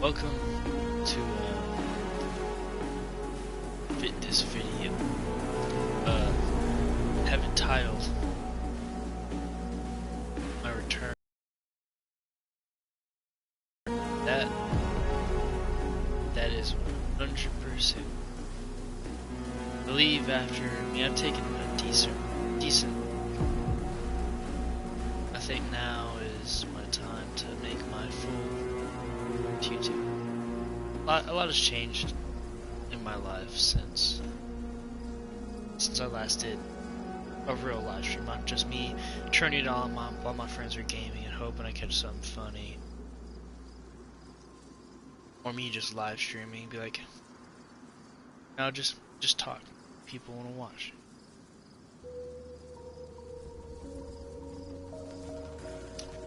Welcome to this video. Have entitled my return. That is 100%. I believe after I've taken a decent. I think now is my time to make my full YouTube. A lot has changed in my life since I last did a real live stream, not just me turning it on while my friends are gaming and hoping I catch something funny, or me just live streaming and be like, no, just talk. People want to watch.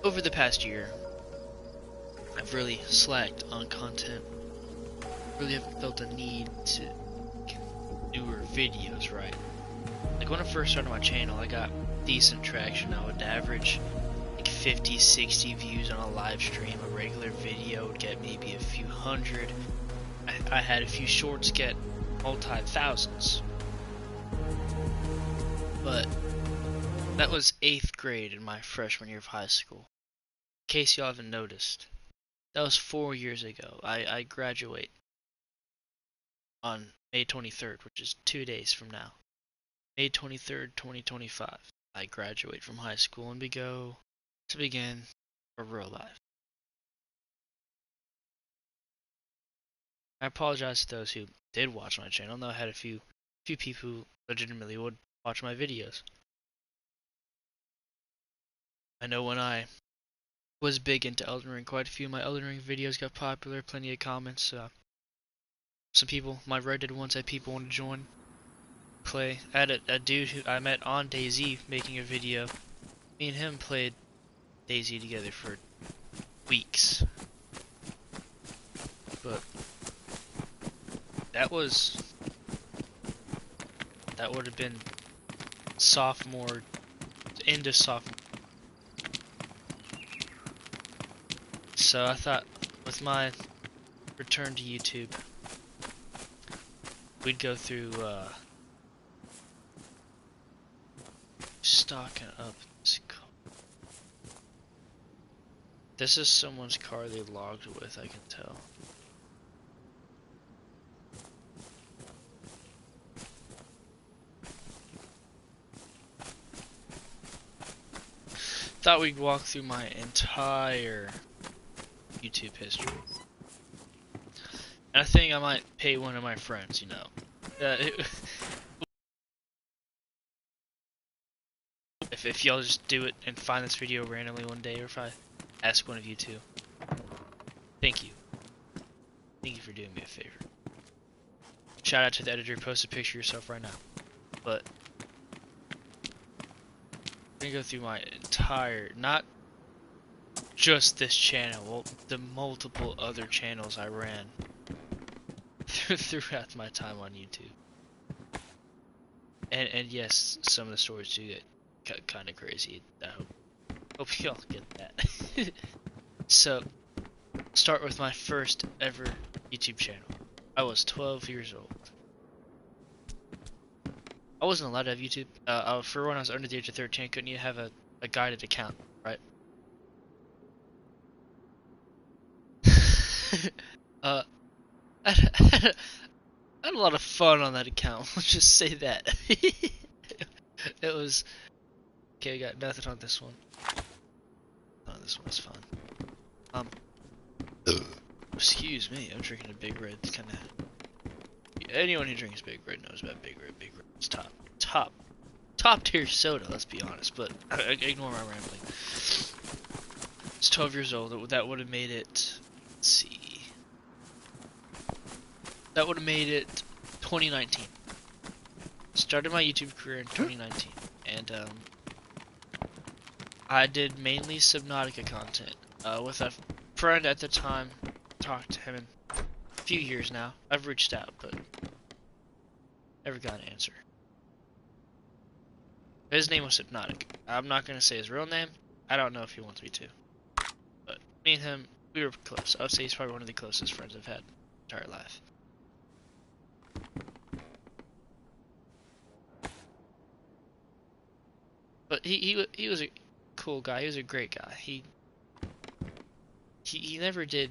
Over the past year, I've really slacked on content. Really have felt a need to get newer videos, right? Like when I first started my channel, I got decent traction. I would average like 50, 60 views on a live stream. A regular video would get maybe a few hundred. I had a few shorts get multi-thousands. But that was 8th grade in my freshman year of high school. In case y'all haven't noticed, that was 4 years ago. I graduate on May 23rd, which is 2 days from now. May 23rd, 2025. I graduate from high school and we go to begin a real life. I apologize to those who did watch my channel. I know I had a few people who legitimately would watch my videos. I know when I was big into Elden Ring, quite a few of my Elden Ring videos got popular, plenty of comments. Some people, my Reddit ones, had people want to join, play. I had a dude who I met on DayZ making a video. Me and him played DayZ together for weeks. But that would have been sophomore, into sophomore. So I thought with my return to YouTube, we'd go through stocking up this car. This is someone's car they logged with, I can tell. Thought we'd walk through my entire YouTube history. And I think I might pay one of my friends, you know. If y'all just do it and find this video randomly one day, or if I ask one of you to. Thank you. Thank you for doing me a favor. Shout out to the editor, post a picture of yourself right now. But I'm gonna go through my entire, not just this channel, well, the multiple other channels I ran throughout my time on YouTube. And yes, some of the stories do get kind of crazy. I hope y'all get that. So, start with my first ever YouTube channel. I was 12 years old. I wasn't allowed to have YouTube. For when I was under the age of 13, couldn't you have a guided account, right? I had a lot of fun on that account. Let's just say that. It was okay. I got nothing on this one. Oh, this one's fun. Excuse me. I'm drinking a Big Red. It's kind of. Anyone who drinks Big Red knows about Big Red. Big Red is top tier soda. Let's be honest. But ignore my rambling. It's 12 years old. That would have made it. Let's see. That would have made it 2019. Started my YouTube career in 2019, and I did mainly Subnautica content with a friend at the time. Talked to him in a few years now. I've reached out, but never got an answer. His name was Subnautica. I'm not gonna say his real name. I don't know if he wants me to, but me and him, we were close. I would say he's probably one of the closest friends I've had my entire life. But he was a cool guy. He was a great guy. He never did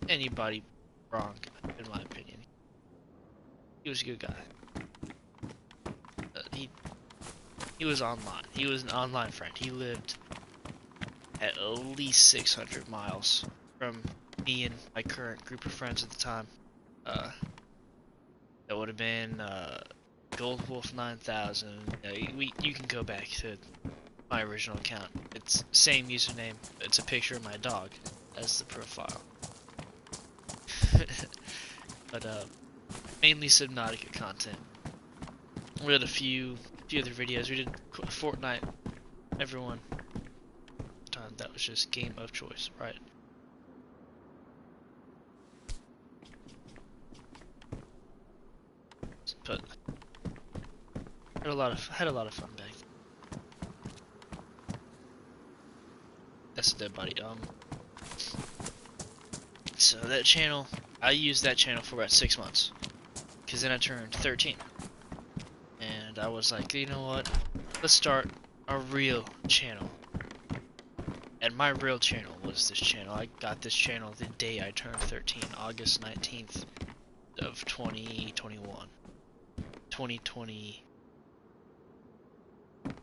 anybody wrong, in my opinion. He was a good guy. He was online. He was an online friend. He lived at least 600 miles from me and my current group of friends at the time. That would have been Gold Wolf 9000. You can go back to my original account. It's same username. It's a picture of my dog as the profile. But mainly Subnautica content. We did a few other videos. We did Fortnite. Everyone. Time that was just game of choice, right? But had a lot of fun back then. That's a dead body. So that channel, I used that channel for about 6 months, cause then I turned 13, and I was like, you know what? Let's start a real channel. And my real channel was this channel. I got this channel the day I turned 13, August 19th of 2021. 2020.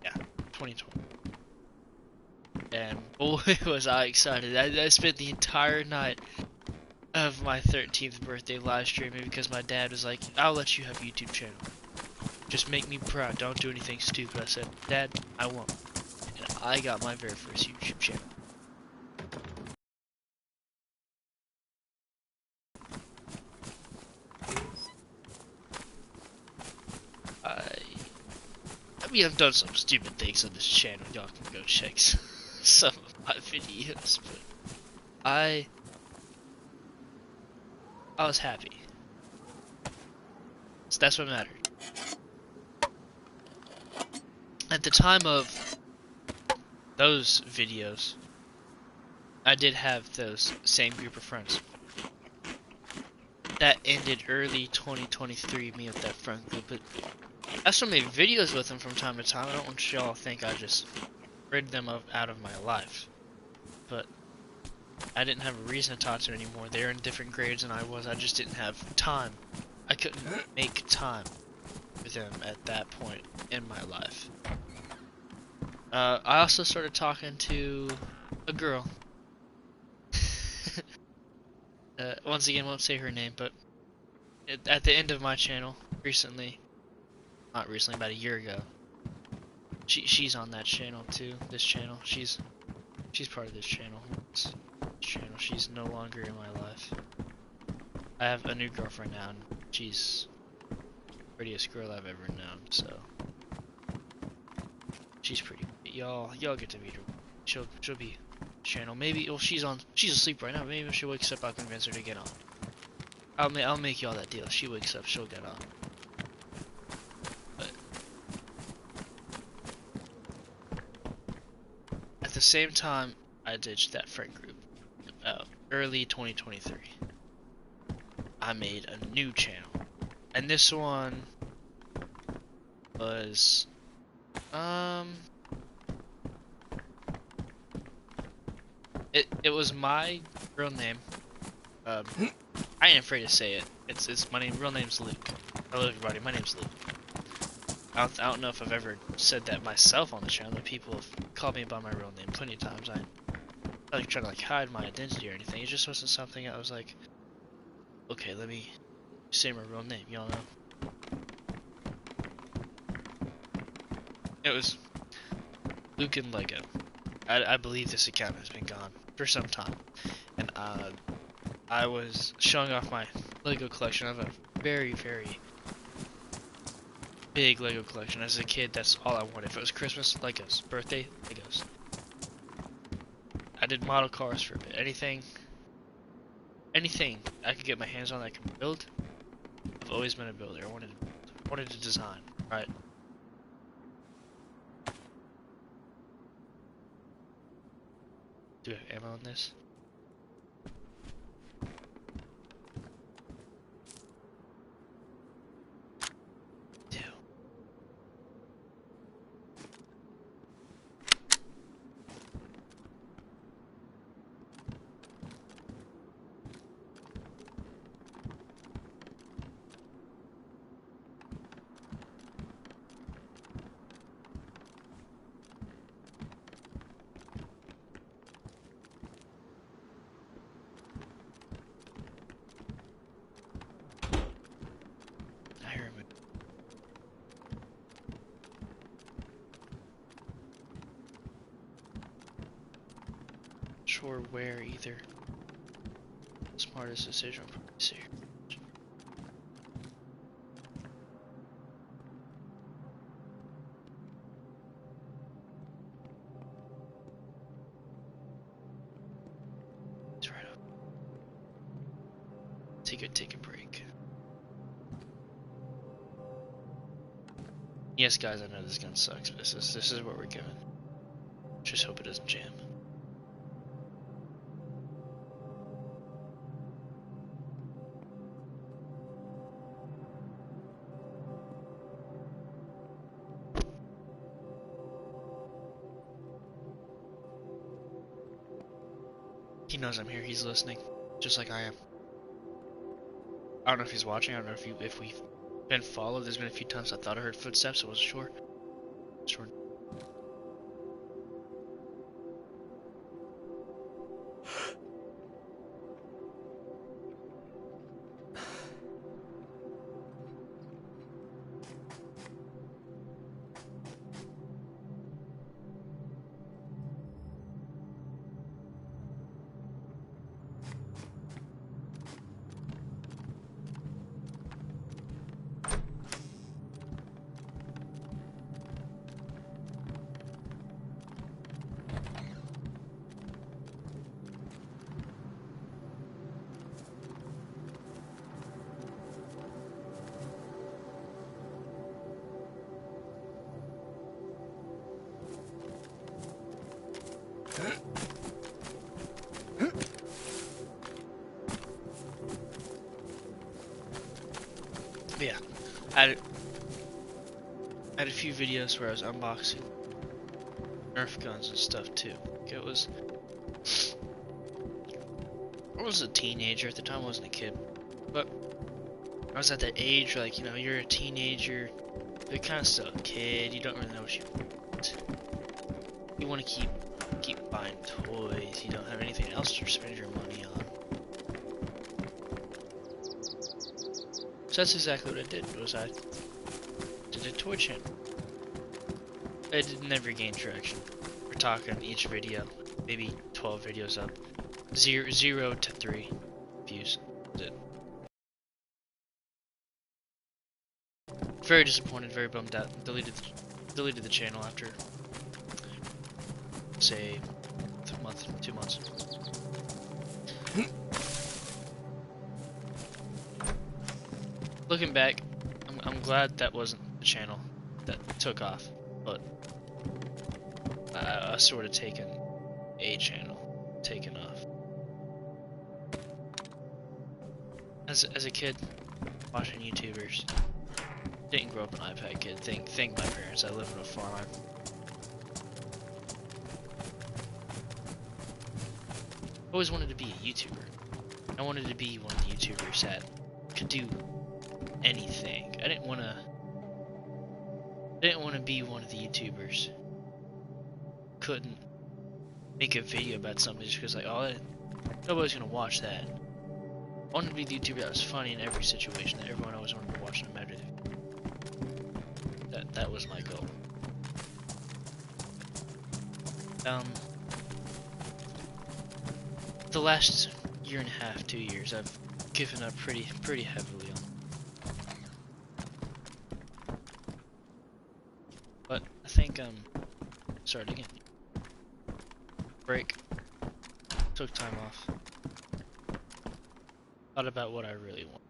Yeah, 2020. And boy, was I excited. I spent the entire night of my 13th birthday live streaming because my dad was like, I'll let you have a YouTube channel. Just make me proud. Don't do anything stupid. I said, Dad, I won't. And I got my very first YouTube channel. I mean, I've done some stupid things on this channel. Y'all can go check some of my videos, but I was happy. So that's what mattered. At the time of those videos, I did have those same group of friends. That ended early 2023, me with that friend group, but I still made videos with them from time to time. I don't want y'all to think I just rid them out of my life. But I didn't have a reason to talk to them anymore. They were in different grades than I was. I just didn't have time. I couldn't make time with them at that point in my life. I also started talking to a girl. Once again, won't say her name, but at the end of my channel, recently, not recently, about a year ago, she's on that channel too. This channel, she's part of this channel. She's no longer in my life. I have a new girlfriend now, and she's the prettiest girl I've ever known. So she's pretty. Y'all get to meet her. She'll be channel. Maybe, well, she's asleep right now. Maybe if she wakes up, I'll convince her to get on. I'll make y'all that deal. If she wakes up, she'll get on. But at the same time, I ditched that friend group. Early 2023. I made a new channel, and this one was it was my real name. I ain't afraid to say it. It's my real name's Luke. Hello everybody, my name's Luke. I don't know if I've ever said that myself on the channel, but people have called me by my real name plenty of times. I like trying to like hide my identity or anything. It just wasn't something I was like, okay, let me say my real name, y'all know. It was Luke and Lego. I believe this account has been gone for some time, and I was showing off my Lego collection. I have a very, very big Lego collection. As a kid, that's all I wanted. If it was Christmas, Legos. Birthday, Legos. I did model cars for a bit. Anything I could get my hands on that I can build. I've always been a builder. I wanted to design, right? Do we have ammo on this? sure where either. Smartest decision. Let's see. It's right up. Take a break. Yes, guys, I know this gun sucks, but this is what we're given. Just hope it doesn't jam. He knows I'm here. He's listening, just like I am. I don't know if he's watching. I don't know if we've been followed. There's been a few times I thought I heard footsteps. I wasn't sure. Sure. But yeah, I had a few videos where I was unboxing Nerf guns and stuff too. Like I was a teenager at the time. I wasn't a kid, but I was at that age where, like, you know, you're a teenager, you're kind of still a kid. You don't really know what you want. You want to keep buying toys. You don't have anything else to spend your money on. So that's exactly what I did. Was I did a toy channel. It never gained traction. We're talking each video, maybe 12 videos up, 0 to 3 views. That's it. Very disappointed, very bummed out. Deleted the channel after, say, a month, 2 months. Looking back, I'm glad that wasn't the channel that took off, but I sort of taken a channel taken off. As a kid, watching YouTubers, didn't grow up an iPad kid. Thank my parents. I live on a farm. I always wanted to be a YouTuber. I wanted to be one of the YouTubers that could do anything. I didn't want to be one of the YouTubers couldn't make a video about something just because, like, oh, nobody's gonna watch that. I wanted to be the YouTuber that was funny in every situation, that everyone always wanted to watch, no matter that was my goal. The last year and a half, 2 years, I've given up pretty heavily on. But I think started again. Break. Took time off. Thought about what I really want.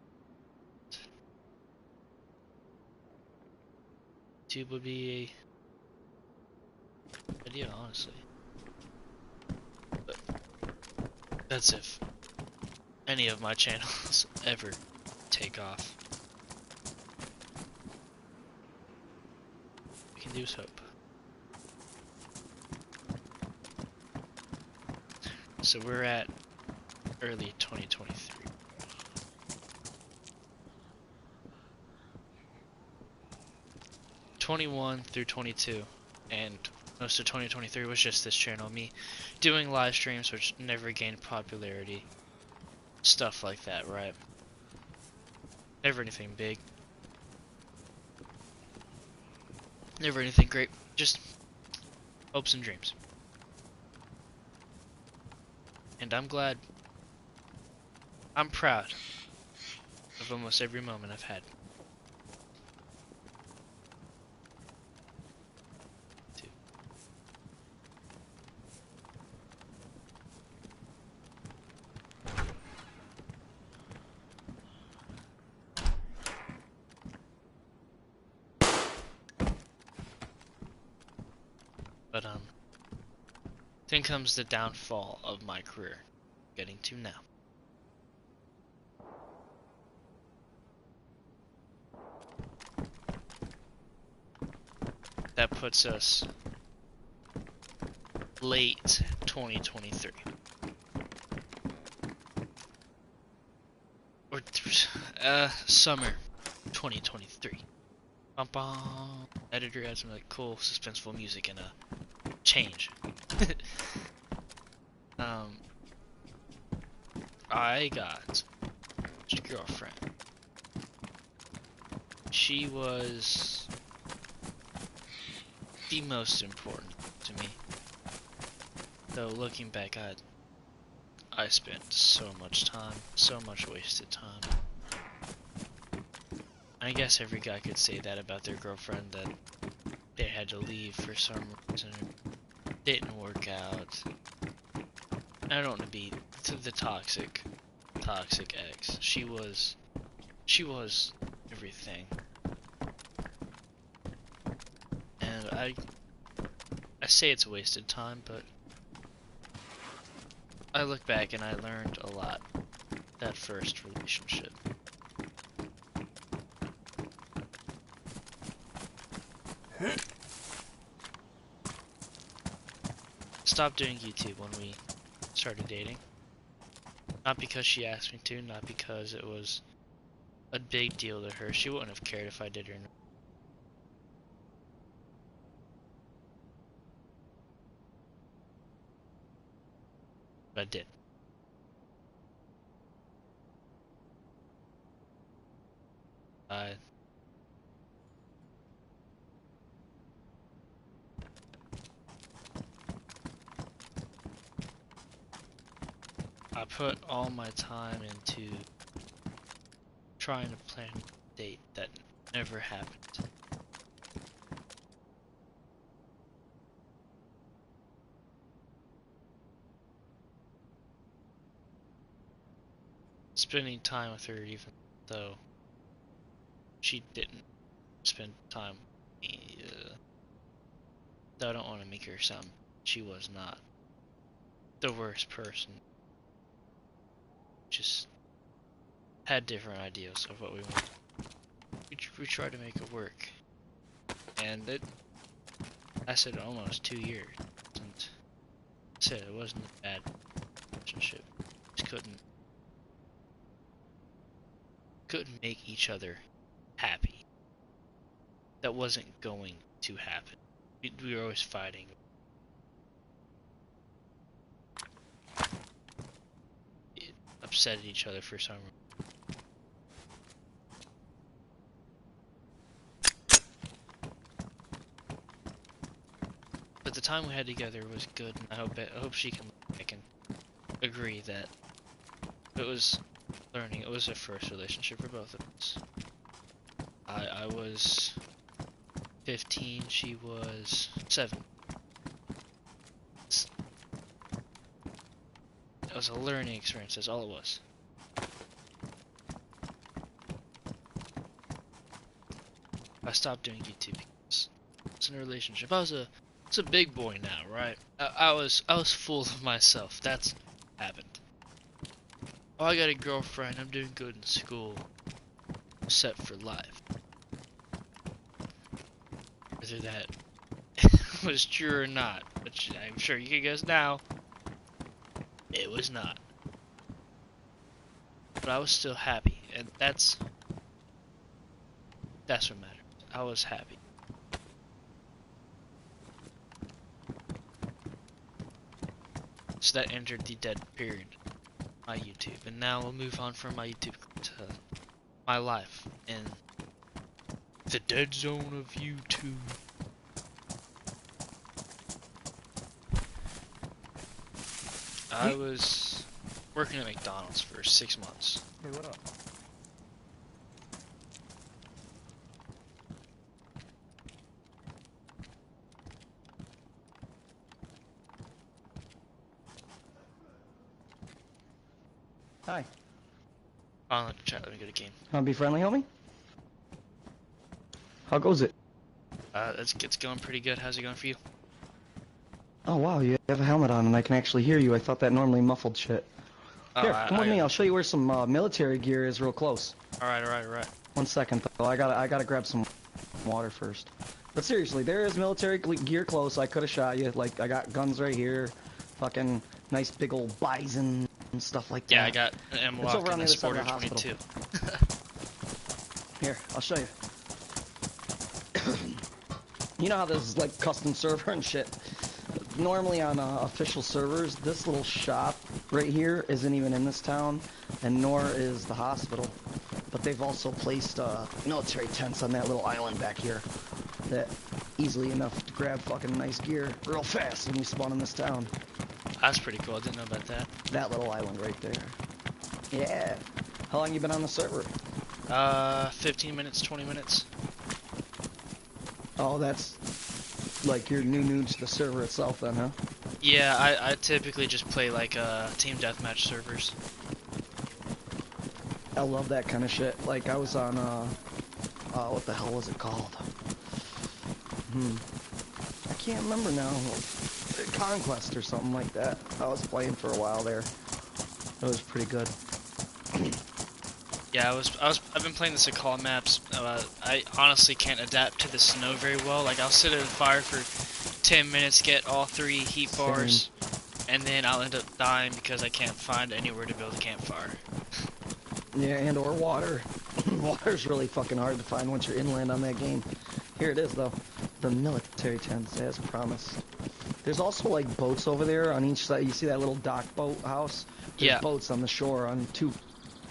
YouTube would be a idea, honestly. But that's if any of my channels ever take off. We can do is hope. So we're at early 2023. '21 through 22, and most of 2023 was just this channel, me doing live streams, which never gained popularity, stuff like that, right? Never anything big, never anything great, just hopes and dreams. And I'm proud of almost every moment I've had. But then comes the downfall of my career, getting to now. That puts us late 2023. Or summer 2023. Bum bum. Editor had some like cool suspenseful music and a change. I got a girlfriend. She was the most important to me. Though looking back, I spent so much time, so much wasted time. I guess every guy could say that about their girlfriend, that they had to leave for some reason, didn't work out. I don't want to be the toxic ex. She was everything. And I say it's a wasted time, but I look back and I learned a lot that first relationship. Stopped doing YouTube when we started dating. Not because she asked me to, not because it was a big deal to her. She wouldn't have cared if I did or not. But I did. I put all my time into trying to plan a date that never happened. Spending time with her even though she didn't spend time with me. Though I don't want to make her sound, she was not the worst person. Just had different ideas of what we wanted. We tried to make it work, and it lasted almost 2 years. And I said it wasn't a bad relationship. Just couldn't make each other happy. That wasn't going to happen. We were always fighting. It upset each other for some reason. But the time we had together was good, and I hope she can look back and agree that it was learning. It was a first relationship for both of us. I was 15, she was 7. It was a learning experience, that's all it was. I stopped doing YouTube because I was in a relationship. I was a big boy now, right? I was full of myself. That's happened. Oh, I got a girlfriend. I'm doing good in school. I'm set for life. Whether that was true or not, which I'm sure you can guess now, it was not. But I was still happy, and that's what mattered. I was happy. So that entered the dead period of my YouTube, and now we'll move on from my YouTube to my life in the dead zone of YouTube. I was working at McDonald's for 6 months. Hey, what up? Hi. On the chat, let me go to game. Wanna be friendly, homie? How goes it? It's going pretty good. How's it going for you? Oh wow, you have a helmet on and I can actually hear you. I thought that normally muffled shit. Here, come with me. I'll show you where some military gear is real close. Alright. 1 second though. I gotta grab some water first. But seriously, there is military gear close. I could have shot you. Like, I got guns right here. Fucking nice big old bison and stuff like that. Yeah, I got an ammo It's over lock on in the this other Order side of the 22. Here, I'll show you. You know how there's like custom server and shit? Normally on official servers, this little shop right here isn't even in this town, and nor is the hospital. But they've also placed military tents on that little island back here that easily enough to grab fucking nice gear real fast when you spawn in this town. That's pretty cool. I didn't know about that. That little island right there. Yeah. How long you been on the server? 15 minutes, 20 minutes. Oh, that's like you're new to the server itself then, huh? Yeah, I typically just play like team deathmatch servers. I love that kind of shit. Like I was on what the hell was it called? I can't remember now. Conquest or something like that. I was playing for a while there. It was pretty good. Yeah, I've been playing this at call maps. I honestly can't adapt to the snow very well. Like I'll sit in the fire for 10 minutes, get all 3 heat bars, and then I'll end up dying because I can't find anywhere to build a campfire. Yeah, and or water. Water's really fucking hard to find once you're inland on that game. Here it is though. The military tents, as promised. There's also like boats over there on each side. You see that little dock boat house? There's boats on the shore, on 2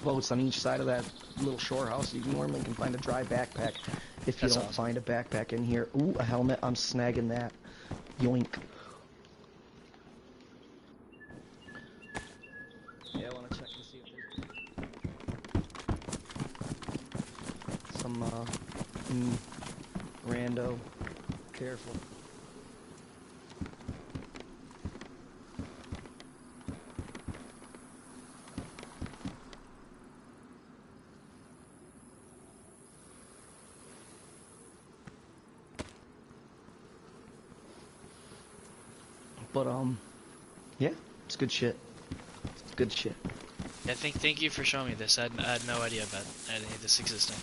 boats on each side of that little shore house. You normally can find a dry backpack if you don't find a backpack in here. Ooh, a helmet. I'm snagging that. Yoink. Yeah, I want to check to see if there's some rando. Careful. But yeah, it's good shit. It's good shit. Yeah, thank you for showing me this. I had no idea about any of this existing.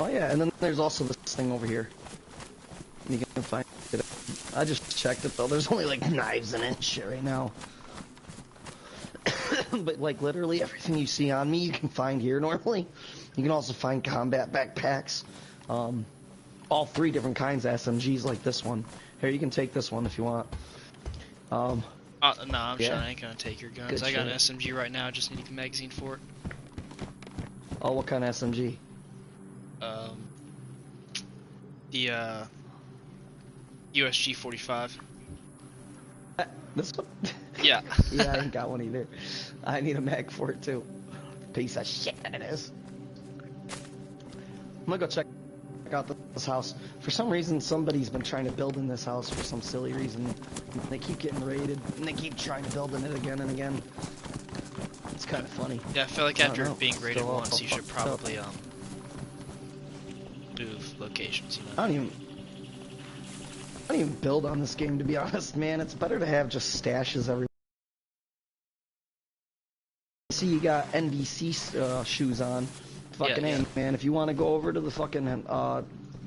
Oh yeah, and then there's also this thing over here. You can find it. I just checked it though. There's only like knives in it and shit right now. But like literally everything you see on me, you can find here normally. You can also find combat backpacks. All 3 different kinds of SMGs like this one. Here, you can take this one if you want. No, I'm sure I ain't gonna take your guns. Good I got shit. an SMG right now. I just need a magazine for it. Oh, what kind of SMG? The USG 45. This one? Yeah. Yeah, I ain't got one either. I need a mag for it too. Piece of shit it is. I'm gonna go check out this house. For some reason, somebody's been trying to build in this house for some silly reason. They keep getting raided, and they keep trying to build in it again and again. It's kind of funny. Yeah, I feel like after being raided Still once, you should fucked up. probably move locations. You know. I don't even build on this game, to be honest, man. It's better to have just stashes everywhere. See, you got NBC shoes on. Fucking yeah. man. If you want to go over to the fucking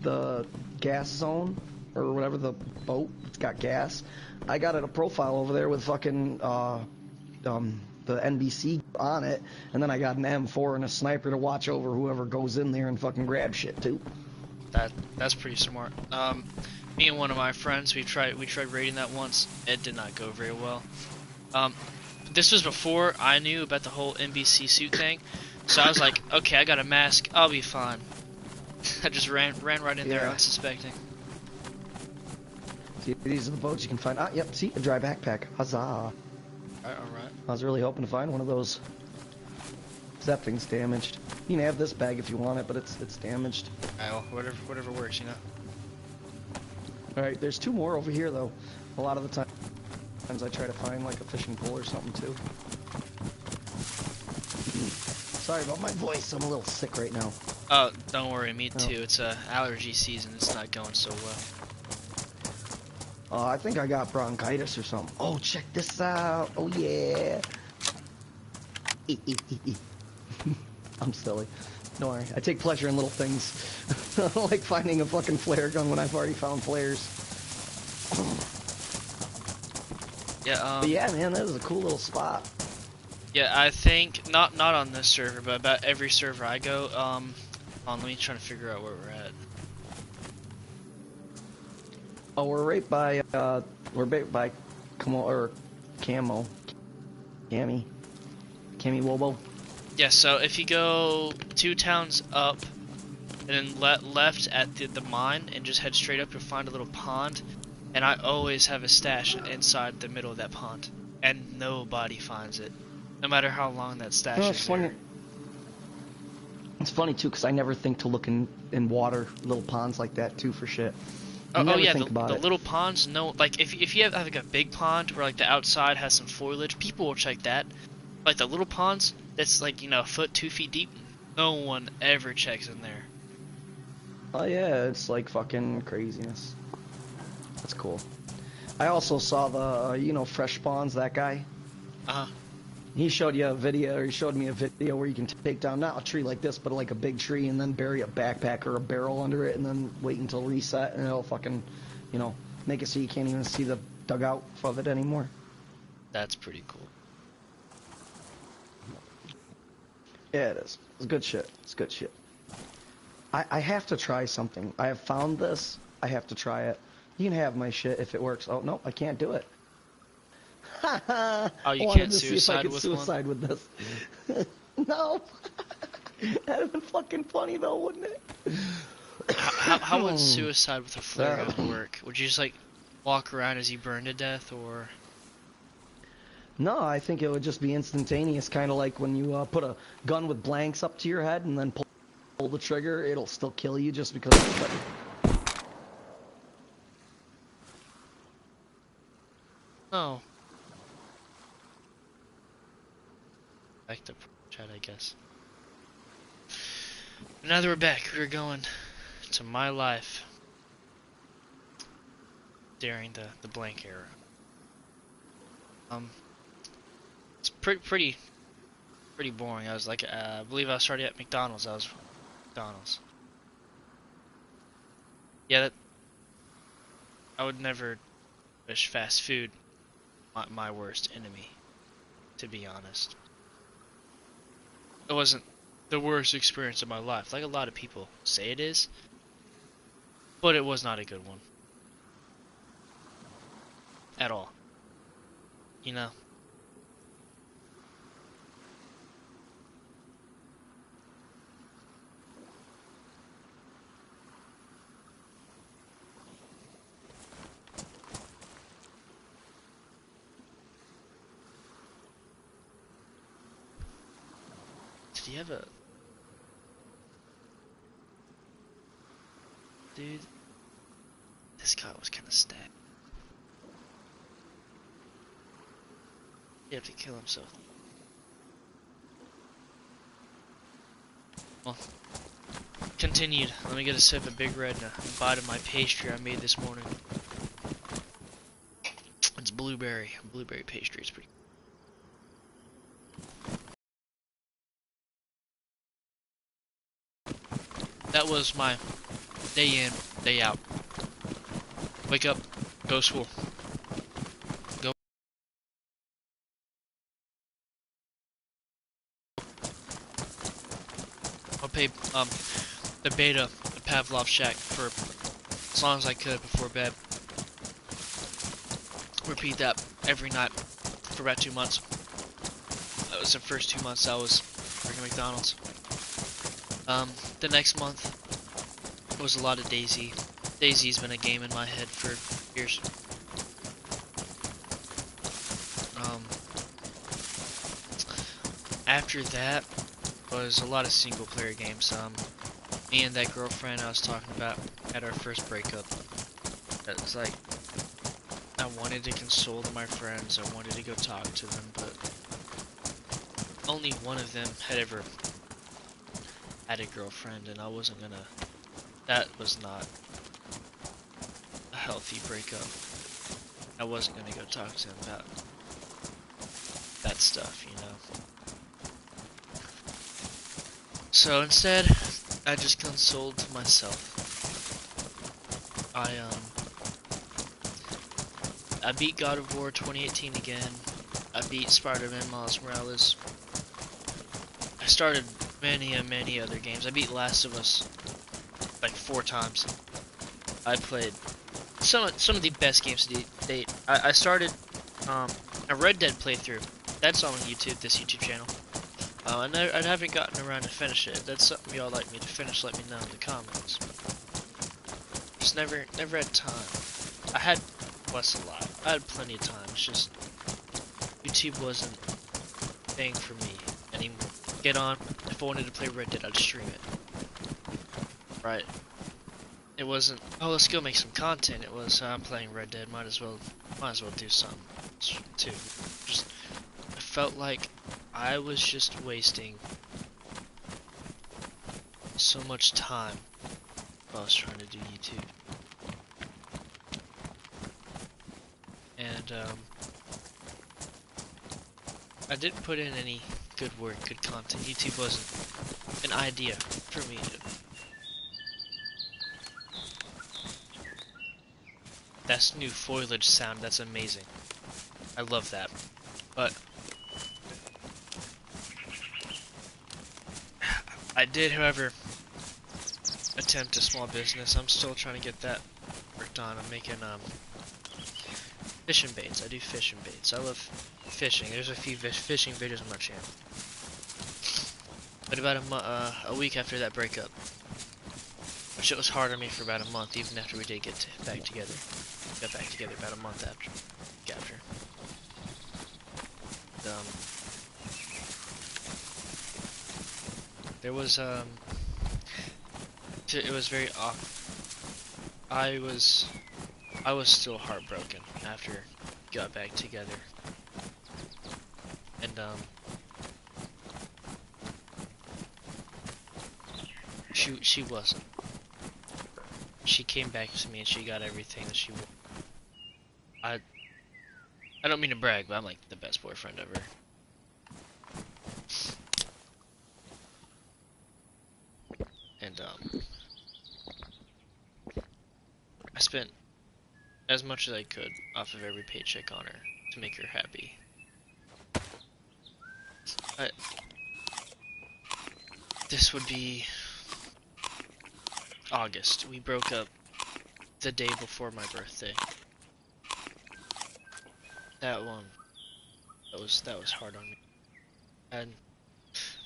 the gas zone or whatever, the boat, it's got gas. I got a profile over there with fucking the NBC on it, and then I got an M4 and a sniper to watch over whoever goes in there and fucking grab shit too. That's pretty smart. Me and one of my friends, we tried raiding that once. It did not go very well. This was before I knew about the whole NBC suit thing, so I was like, okay, I got a mask, I'll be fine. I just ran right in there unsuspecting. See, these are the boats you can find. Ah, yep, see, a dry backpack. Huzzah. Alright. I was really hoping to find one of those. That thing's damaged. You can have this bag if you want it, but it's damaged. Alright, well, whatever works, you know? Alright, there's 2 more over here, though. A lot of the times I try to find, like, a fishing pole or something, too. Sorry about my voice. I'm a little sick right now. Oh, don't worry, me too. It's allergy season. It's not going so well. I think I got bronchitis or something. Oh, check this out. Oh, yeah. I'm silly. Don't worry. I take pleasure in little things. Like finding a fucking flare gun when I've already found flares. Yeah, But yeah, man, that is a cool little spot. Yeah, I think, not on this server, but about every server I go, let me try to figure out where we're at. Oh, we're right by Camo, Cammy Wobo. Yeah, so if you go 2 towns up, and then left at the mine, and just head straight up, you'll find a little pond, and I always have a stash inside the middle of that pond, and nobody finds it, no matter how long that stash is. It's funny. It's funny too, because I never think to look in water, little ponds like that too, for shit. Oh yeah, the little ponds. No, like if you have like a big pond where like the outside has some foliage, people will check that. Like the little ponds, that's like, you know, a foot, 2 feet deep. No one ever checks in there. Oh yeah, it's like fucking craziness. That's cool. I also saw the you know, Fresh Spawns, that guy. He showed you a video, or he showed me a video where you can take down not a tree like this, but like a big tree, and then bury a backpack or a barrel under it, and then wait until reset, and it'll fucking, you know, make it so you can't even see the dugout of it anymore. That's pretty cool. Yeah, it is. It's good shit. It's good shit. I have to try something. I have found this. I have to try it. You can have my shit if it works. Oh, no, I can't do it. Oh, you I can't wanted to see if I could suicide with this. No. That'd have been fucking funny though, wouldn't it? How would suicide with a flare gun work? Would you just like walk around as you burn to death, or? No, I think it would just be instantaneous, kind of like when you put a gun with blanks up to your head and then pull the trigger. It'll still kill you just because of the Oh. Back to chat, I guess. Now that we're back, we're going to my life during the blank era. It's pretty boring. I was like, I believe I started at McDonald's. I was McDonald's. Yeah, I would never wish fast food my worst enemy, to be honest. It wasn't the worst experience of my life, like a lot of people say it is, but it was not a good one. At all. You know? Did you have a... Dude, this guy was kind of stacked. He'd have to kill himself. Well, continued. Let me get a sip of Big Red and a bite of my pastry I made this morning. It's blueberry pastry. It's pretty. That was my day in, day out. Wake up, go to school. Go. I'll pay the beta of Pavlov Shack for as long as I could before bed. Repeat that every night for about 2 months. That was the first 2 months I was working at McDonald's. The next month was a lot of DayZ. DayZ's been a game in my head for years. After that was a lot of single player games. Me and that girlfriend I was talking about had our first breakup. It was like, I wanted to console my friends, I wanted to go talk to them, but only one of them had ever had a girlfriend, and I wasn't gonna, that was not a healthy breakup. I wasn't gonna go talk to them about that stuff, you know. So instead, I just consoled myself. I beat God of War 2018 again. I beat Spider-Man Miles Morales. I started many other games. I beat Last of Us like 4 times. I played some of the best games to date. I started a Red Dead playthrough. That's on YouTube, this YouTube channel. I haven't gotten around to finish it. If that's something y'all like me to finish, let me know in the comments. Just never had time. I had less a lot. I had plenty of time. It's just YouTube wasn't a thing for me anymore. Get on. If I wanted to play Red Dead, I'd stream it. Right. It wasn't, oh, let's go make some content. It was, I'm playing Red Dead. Might as well do something too. Just, I felt like I was just wasting so much time while I was trying to do YouTube. And I didn't put in any good work, good content. YouTube wasn't an idea for me. That's new foliage sound, that's amazing. I love that. But I did, however, attempt a small business. I'm still trying to get that worked on. I'm making fishing baits. I do fishing baits. I love fishing. There's a few fishing videos on my channel. But about a week after that breakup, which it was hard on me for about a month, even after we did get back together. Got back together about a month after. There was it was very awkward. I was still heartbroken after we got back together, and she wasn't. She came back to me and she got everything that she wanted. I don't mean to brag, but I'm like the best boyfriend ever. And I spent as much as I could off of every paycheck on her to make her happy. This would be August. We broke up the day before my birthday. That was hard on me. And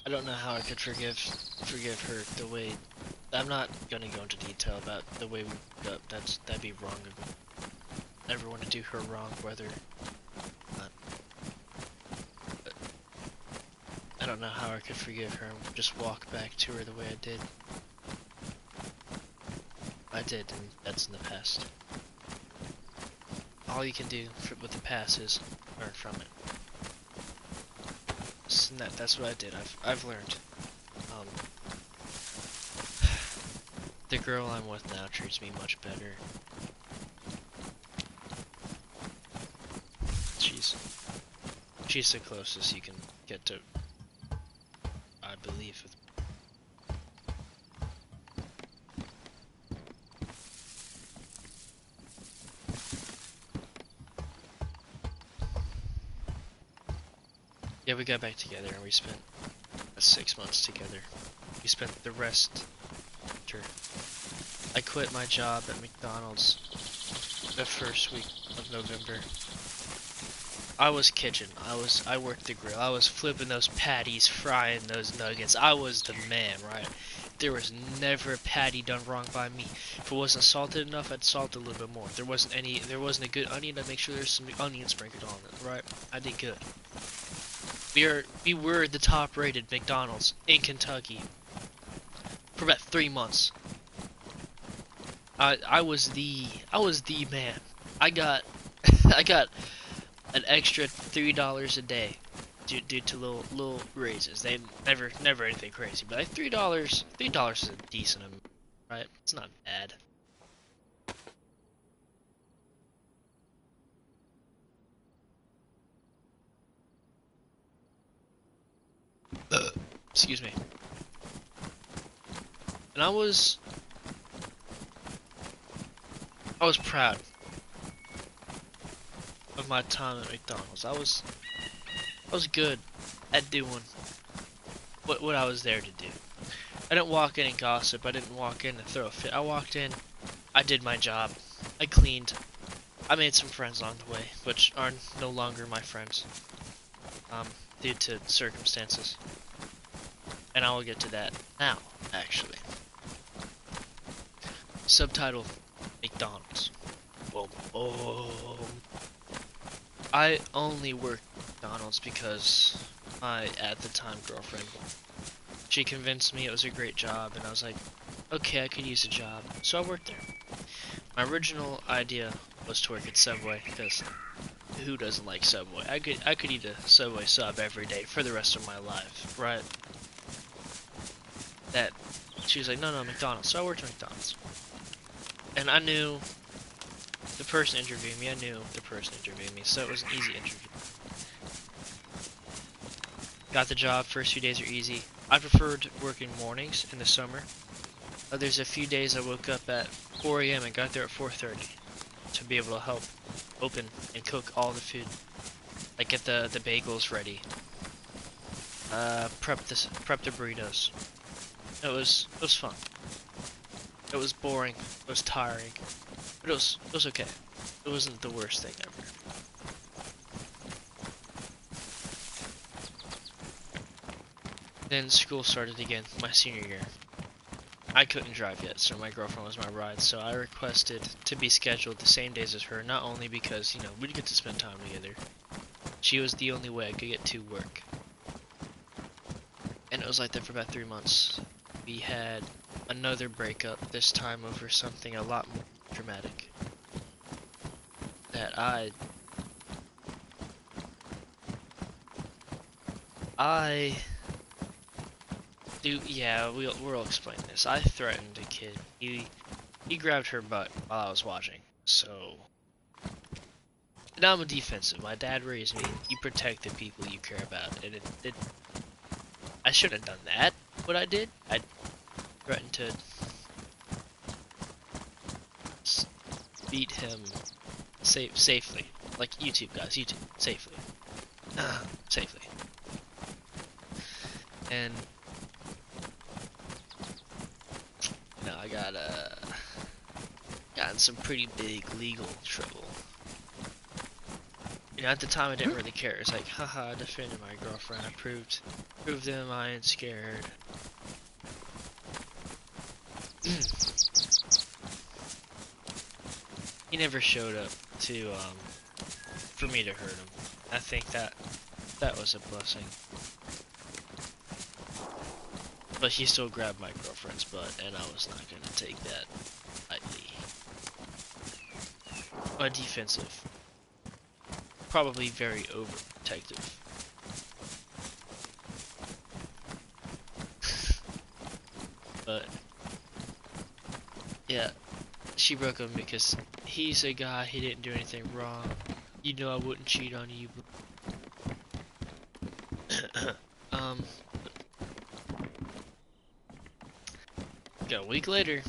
I don't know how I could forgive her the way. I'm not gonna go into detail about the way we broke up. That'd be wrong of me. I never want to do her wrong, whether not. But I don't know how I could forgive her and just walk back to her the way I did. I did, and that's in the past. All you can do with the past is learn from it. So that's what I did. I've learned. The girl I'm with now treats me much better. She's the closest you can get to, I believe. Yeah, we got back together and we spent 6 months together. We spent the rest after I quit my job at McDonald's the first week of November. I was kitchen. I worked the grill. I was flipping those patties, frying those nuggets. I was the man, right? There was never a patty done wrong by me. If it wasn't salted enough, I'd salt it a little bit more. If there wasn't a good onion, I'd make sure there's some onion sprinkled on it, right? I did good. We were the top rated McDonald's in Kentucky for about 3 months. I was the man. I got I got an extra $3 a day due to little raises. They never anything crazy, but like $3 is a decent amount, right? It's not bad. Excuse me. And I was proud of my time at McDonald's. I was good at doing what I was there to do. I didn't walk in and gossip. I didn't walk in and throw a fit. I walked in, I did my job. I cleaned. I made some friends along the way, which are no longer my friends, due to circumstances. And I will get to that now, actually. Subtitle: McDonald's. Boom, boom. I only worked at McDonald's because my, at the time, girlfriend, she convinced me it was a great job, and I was like, okay, I could use a job. So I worked there. My original idea was to work at Subway, because who doesn't like Subway? I could eat a Subway sub every day for the rest of my life, right? That she was like, no, McDonald's. So I worked at McDonald's, and I knew the person interviewing me. So it was an easy interview. Got the job. First few days are easy. I preferred working mornings in the summer. There's a few days I woke up at 4 a.m. and got there at 4:30 to be able to help open and cook all the food. Like get the bagels ready. Prep the burritos. It was fun. It was boring. It was tiring. But it was okay. It wasn't the worst thing ever. Then school started again, my senior year. I couldn't drive yet, so my girlfriend was my ride, so I requested to be scheduled the same days as her, not only because, we'd get to spend time together. She was the only way I could get to work. And it was like that for about 3 months. We had another breakup, this time over something a lot more dramatic. That we'll explain this. I threatened a kid. He grabbed her butt while I was watching. So now I'm a defensive. My dad raised me. You protect the people you care about, and I shouldn't have done that. What I did, I threatened to beat him safely, like YouTube guys. Safely, safely, and. I got in some pretty big legal trouble. At the time I didn't really care. It's like, haha, I defended my girlfriend. I proved them I ain't scared. He never showed up for me to hurt him. I think that was a blessing. But he still grabbed my girlfriend's butt, and I was not going to take that lightly. But defensive. Probably very overprotective. But, yeah, she broke up because he's a guy, he didn't do anything wrong. I wouldn't cheat on you. A week later,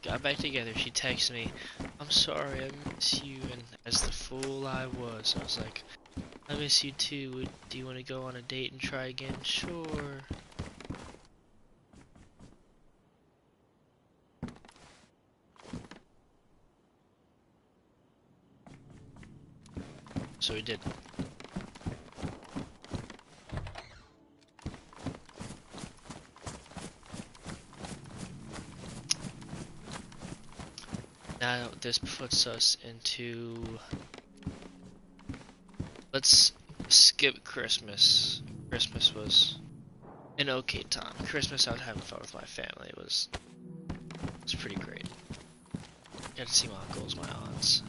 got back together. She texted me, I'm sorry, I miss you. And as the fool I was like, I miss you too. Do you want to go on a date and try again? Sure. So we did. Now this puts us into, let's skip Christmas. Christmas was an okay time. Christmas I was having fun with my family. It was pretty great. Got to see my uncles, my aunts.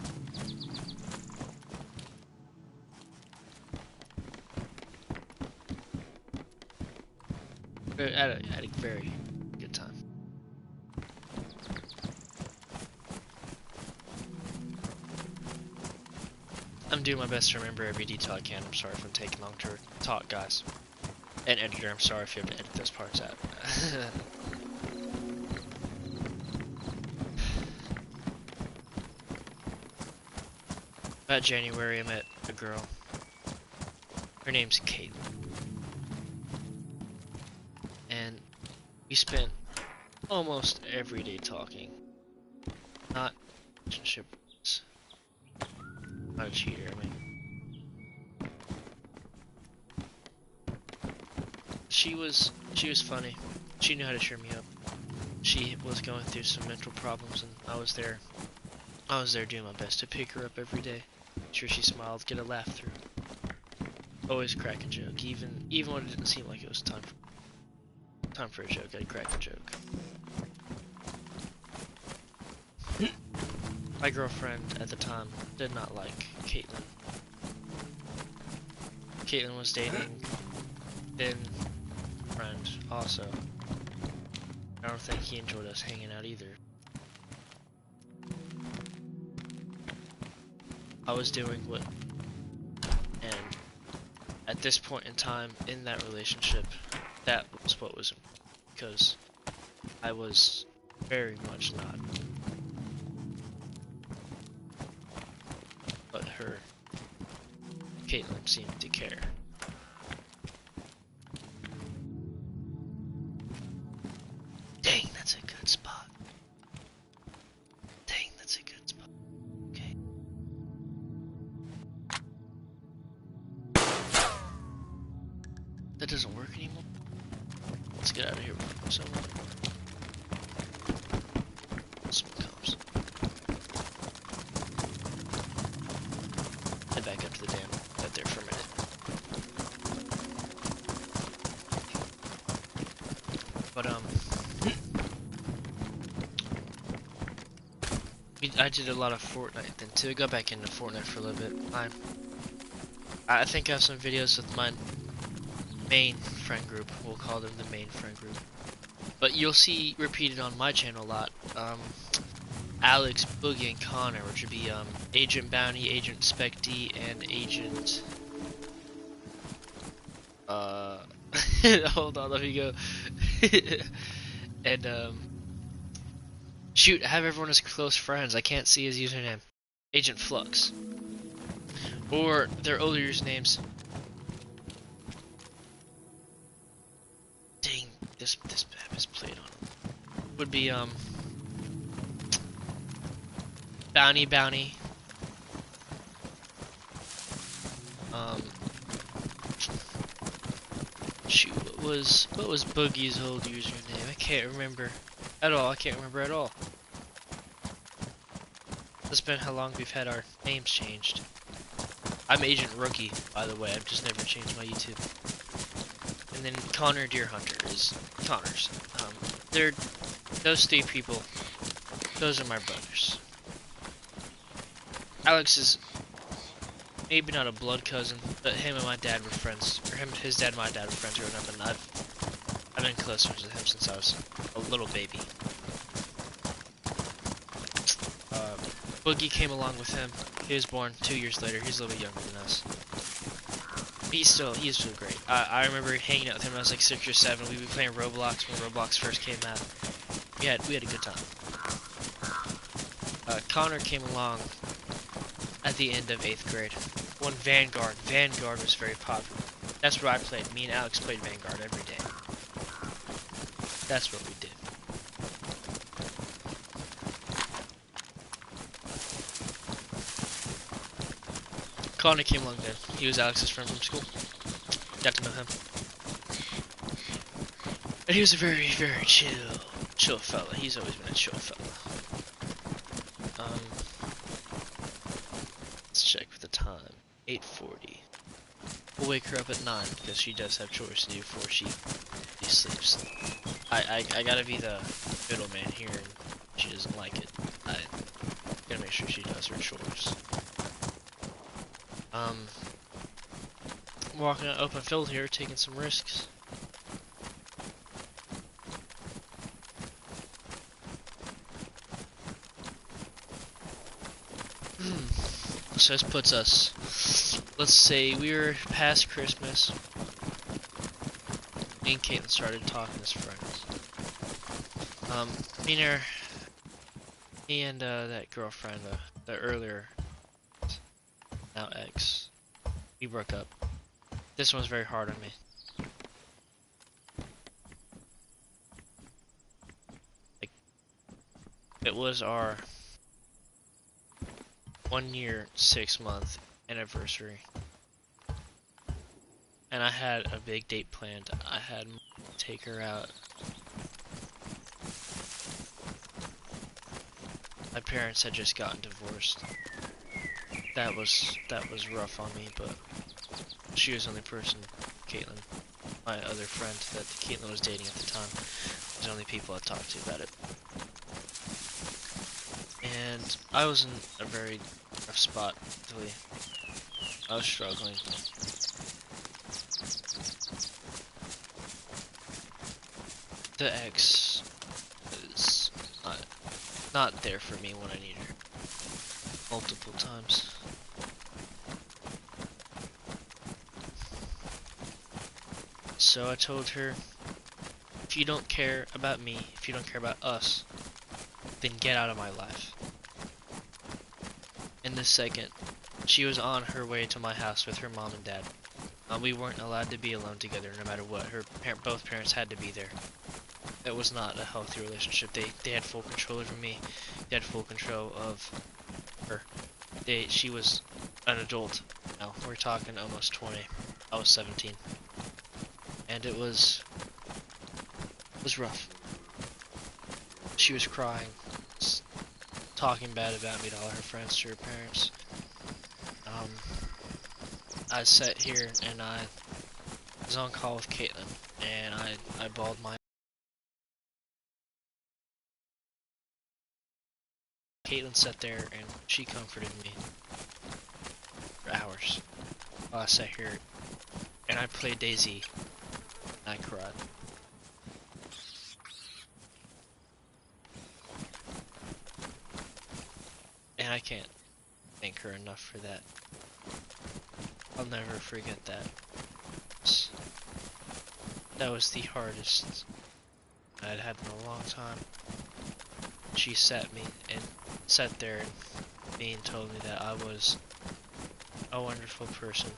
I had a very good time. I'm doing my best to remember every detail I can. I'm sorry if I'm taking long to talk, guys. And editor, I'm sorry if you have to edit those parts out. About January, I met a girl. Her name's Caitlin. And we spent almost every day talking. Not relationship. Not a cheater, I mean. She was funny. She knew how to cheer me up. She was going through some mental problems, and I was there doing my best to pick her up every day. Make sure she smiled, get a laugh through. Always crack a joke, even when it didn't seem like it was time for a joke. I'd crack a joke. My girlfriend at the time did not like Caitlin. Caitlin was dating then friend also. I don't think he enjoyed us hanging out either. I was doing what, and at this point in time in that relationship, that was what was, because I was very much not. But her, Caitlin, seemed to care. Dang, that's a good spot. Dang, that's a good spot. Okay. That doesn't work anymore. Let's get out of here somewhere. Smoke comes. Head back up to the dam. Out there for a minute. But I did a lot of Fortnite then too. I got back into Fortnite for a little bit. I think I have some videos with my main friend group. We'll call them the main friend group. But you'll see repeated on my channel a lot. Alex, Boogie, and Connor, which would be Agent Bounty, Agent Spec D, and Agent. Hold on, let me go. And shoot, I have everyone as close friends. I can't see his username. Agent Flux. Or their older usernames. Dang, this map is played on. Would be Bounty. Shoot, what was Boogie's old username? I can't remember at all. It's been how long we've had our names changed. I'm Agent Rookie, by the way. I've just never changed my YouTube. And then Connor Deer Hunter is Connor's. Those three people. Those are my brothers. Alex is maybe not a blood cousin, but him and my dad were friends. Or his dad and my dad were friends growing up, and I've been close friends with him since I was a little baby. Boogie came along with him. He was born 2 years later. He's a little bit younger than us. He's still great. I remember hanging out with him when I was like 6 or 7. We'd be playing Roblox when Roblox first came out. We had a good time. Connor came along at the end of 8th grade. Won Vanguard. Vanguard was very popular. That's what I played. Me and Alex played Vanguard every day. That's what we did. Connor came along then. He was Alex's friend from school. Got to know him. And he was a very, very chill fella. He's always been a chill fella. Let's check for the time. 8:40. we'll wake her up at 9 because she does have chores to do before she sleeps. I gotta be the middleman here, and she doesn't like it. I gotta make sure she does her chores. Walking an open field here, taking some risks. So this puts us, let's say we were past Christmas. Me and Caitlin started talking as friends. Me and that girlfriend, the earlier, now ex, we broke up. This one's very hard on me. Like, it was our 1 year, 6-month anniversary. And I had a big date planned. I had to take her out. My parents had just gotten divorced. That was rough on me, but she was the only person, Caitlin, my other friend that Caitlin was dating at the time, was the only people I talked to about it. And I was in a very rough spot, really. I was struggling. The ex is not there for me when I need her. Multiple times. So I told her, if you don't care about me, if you don't care about us, then get out of my life. In the second, she was on her way to my house with her mom and dad. We weren't allowed to be alone together no matter what. Both parents had to be there. That was not a healthy relationship. They had full control over me. They had full control of her. She was an adult now. We're talking almost 20. I was 17. And it was rough. She was crying, talking bad about me to all her friends, to her parents. I sat here and I was on call with Caitlin, and I bawled my. Caitlin sat there and she comforted me for hours while I sat here and I played Daisy and I cried. And I can't thank her enough for that. I'll never forget that. That was the hardest I'd had in a long time. She sat there and told me that I was a wonderful person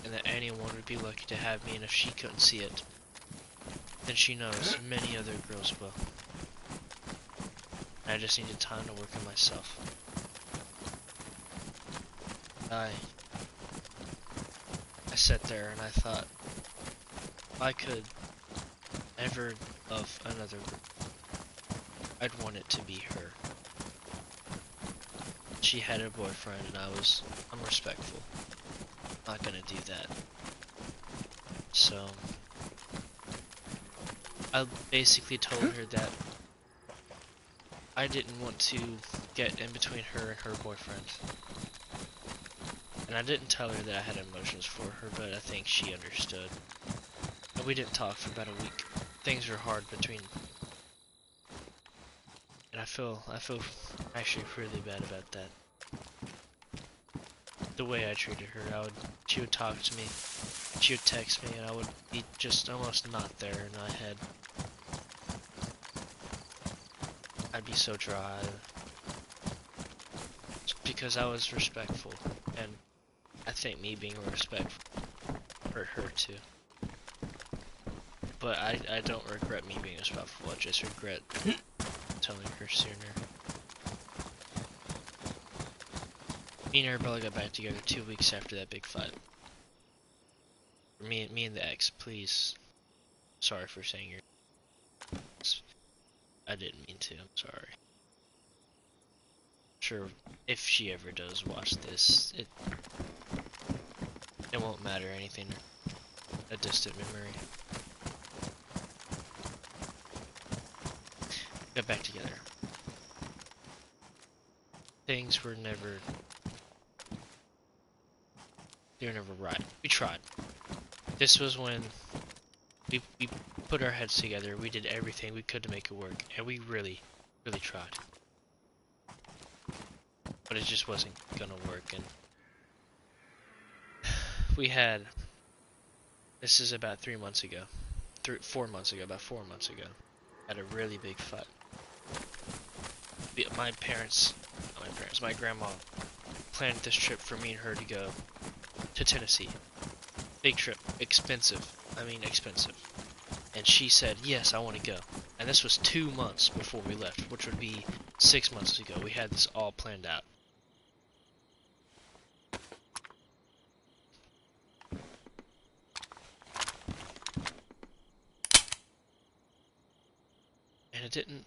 and that anyone would be lucky to have me, and if she couldn't see it, then she knows many other girls will. And I just needed time to work on myself. I sat there and I thought, if I could ever love another girl, I'd want it to be her. She had a boyfriend and I'm respectful. I'm not gonna do that. So, I basically told her that I didn't want to get in between her and her boyfriend. And I didn't tell her that I had emotions for her, but I think she understood. And we didn't talk for about a week. Things were hard between. And I feel actually really bad about that. The way I treated her, she would talk to me, she would text me, and I would be just almost not there in my head. I'd be so dry. Just because I was respectful, and I think me being respectful hurt her too. But I don't regret me being respectful, I just regret telling her sooner. Me and Arabella got back together 2 weeks after that big fight. Me and the ex, please. Sorry for saying your. I didn't mean to, I'm sorry. Sure, if she ever does watch this, it It won't matter anything. A distant memory. Got back together. Things were never... They were never right. We tried. This was when we put our heads together. We did everything we could to make it work. And we really, really tried. But it just wasn't gonna work. And we had... This is about 3 months ago. 4 months ago. About 4 months ago. Had a really big fight. My grandma planned this trip for me and her to go to Tennessee. Big trip. Expensive. I mean expensive. And she said, yes, I want to go. And this was 2 months before we left, which would be 6 months ago. We had this all planned out. And it didn't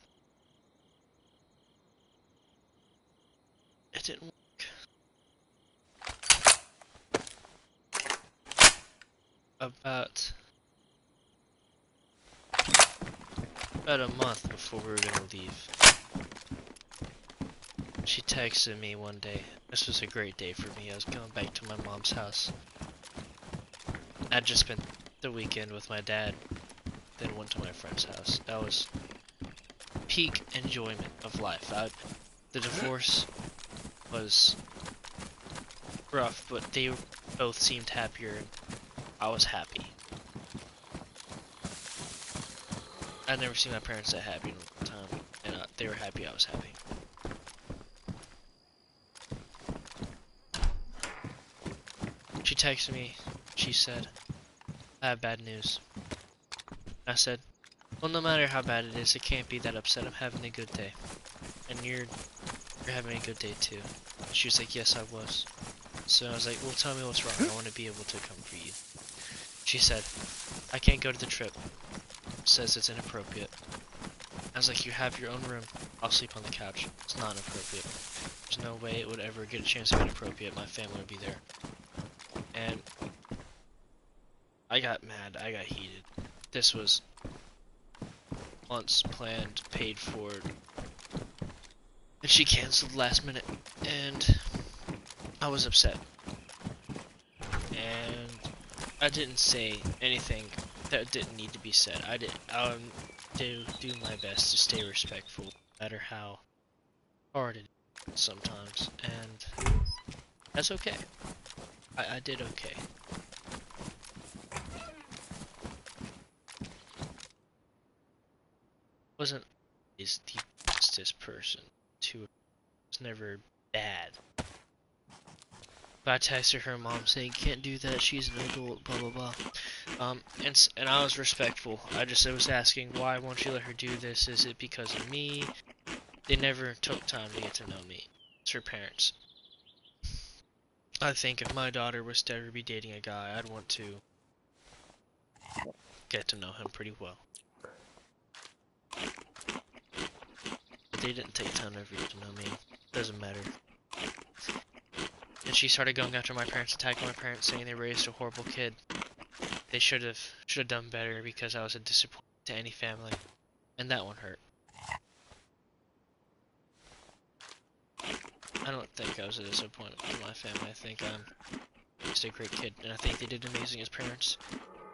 work. About a month before we were gonna leave, she texted me one day. This was a great day for me. I was going back to my mom's house. I'd just spent the weekend with my dad, then went to my friend's house. That was peak enjoyment of life. The divorce was rough, but they both seemed happier, and I was happy. I'd never seen my parents that happy in a long time, and they were happy, I was happy. She texted me, she said, I have bad news. I said, well, no matter how bad it is, it can't be that upset. I'm having a good day. And you're having a good day too. And she was like, yes, I was. So I was like, well, tell me what's wrong. I want to be able to come for you. She said, I can't go to the trip. Says it's inappropriate. I was like, you have your own room. I'll sleep on the couch. It's not inappropriate. There's no way it would ever get a chance to be inappropriate. My family would be there. And I got mad. I got heated. This was months planned, paid for, and she canceled last minute, and I was upset. And I didn't say anything that didn't need to be said. I did do my best to stay respectful, no matter how hard it is sometimes, and that's okay. I did okay. Wasn't the bestest person to was never bad. But I texted her mom saying, can't do that, she's an adult, blah blah blah. And I was respectful. I was asking, why won't you let her do this? Is it because of me? They never took time to get to know me. It's her parents. I think if my daughter was to ever be dating a guy, I'd want to get to know him pretty well. But they didn't take time to ever get to know me. Doesn't matter. And she started going after my parents, attacking my parents, saying they raised a horrible kid. They should have done better because I was a disappointment to any family. And that one hurt. I don't think I was a disappointment to my family. I think I'm just a great kid, and I think they did amazing as parents.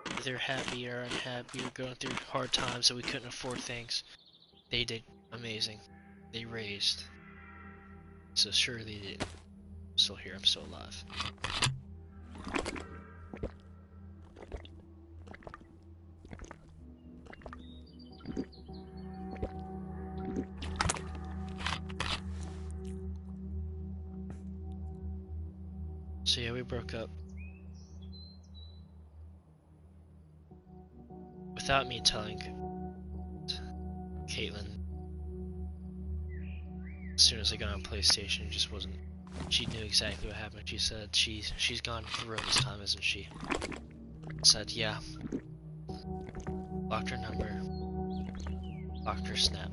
If they're happy or unhappy or going through hard times so we couldn't afford things, they did amazing. They raised. So sure they did. I'm still here, I'm still alive. So yeah, we broke up. Without me telling Caitlin. As soon as I got on PlayStation, it just wasn't. She knew exactly what happened. She said she's gone through this time, isn't she? I said, yeah. Blocked her number. Blocked her Snap.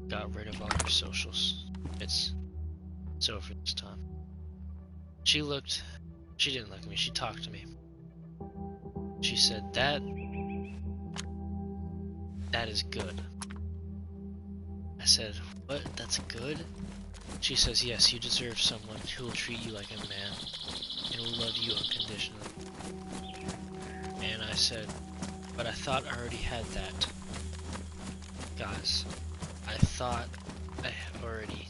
Got rid of all her socials. It's over this time. She looked She didn't look at me, she talked to me. She said, that is good. I said, what? That's good? She says, yes, you deserve someone who will treat you like a man and will love you unconditionally. And I said, but I thought I already had that. Guys, I thought I already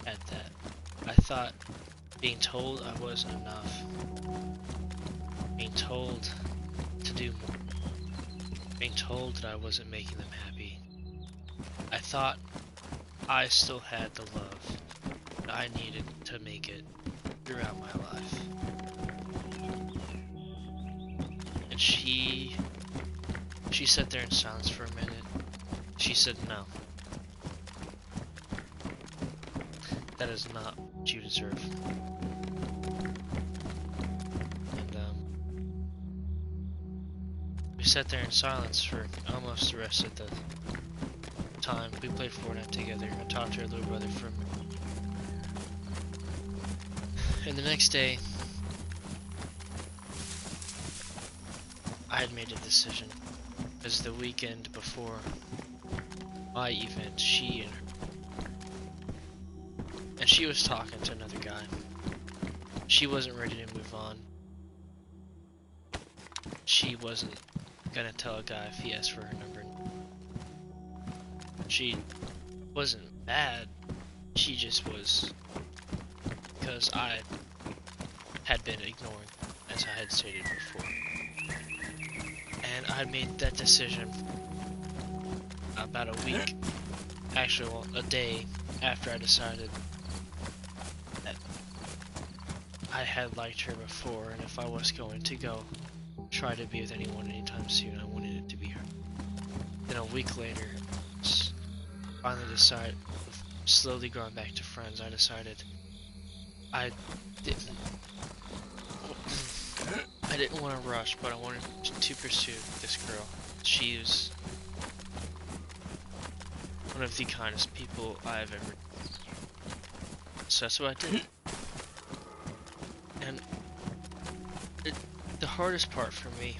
had that. I thought being told I wasn't enough, being told to do more, being told that I wasn't making them happy, I thought I still had the love that I needed to make it throughout my life. And she sat there in silence for a minute. She said, no. That is not what you deserve. And we sat there in silence for almost the rest of the time. We played Fortnite together. I talked to her little brother for a minute. And the next day, I had made a decision. Because the weekend before my event, she was talking to another guy. She wasn't ready to move on. She wasn't gonna tell a guy if he asked for her number. She wasn't bad. She just was, because I had been ignoring, as I had stated before. And I made that decision about a week, actually, well, a day after I decided that I had liked her before, and if I was going to go try to be with anyone anytime soon, I wanted it to be her. Then a week later, finally decided, slowly growing back to friends, I decided I didn't want to rush, but I wanted to pursue this girl. She is one of the kindest people I've ever. So that's what I did. And the hardest part for me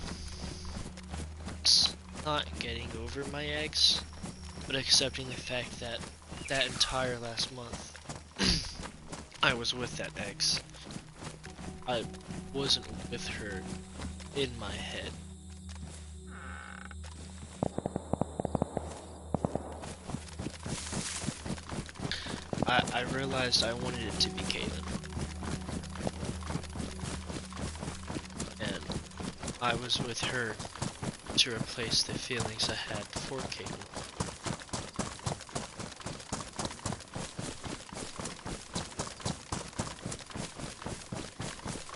is not getting over my ex, but accepting the fact that that entire last month I was with that ex. I wasn't with her in my head. I realized I wanted it to be Caitlin. And I was with her to replace the feelings I had for Caitlin.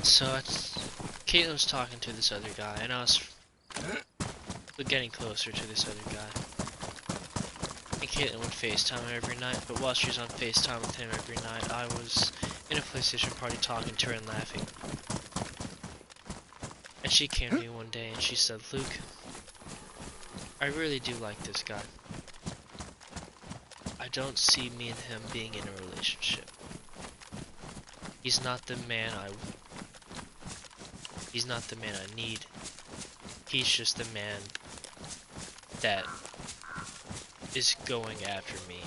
So Caitlin was talking to this other guy, and I was getting closer to this other guy. And Caitlin would FaceTime him every night, but while she was on FaceTime with him every night, I was in a PlayStation party talking to her and laughing. And she came to me one day and she said, Luke, I really do like this guy. I don't see me and him being in a relationship. He's not the man I need. He's just the man that is going after me,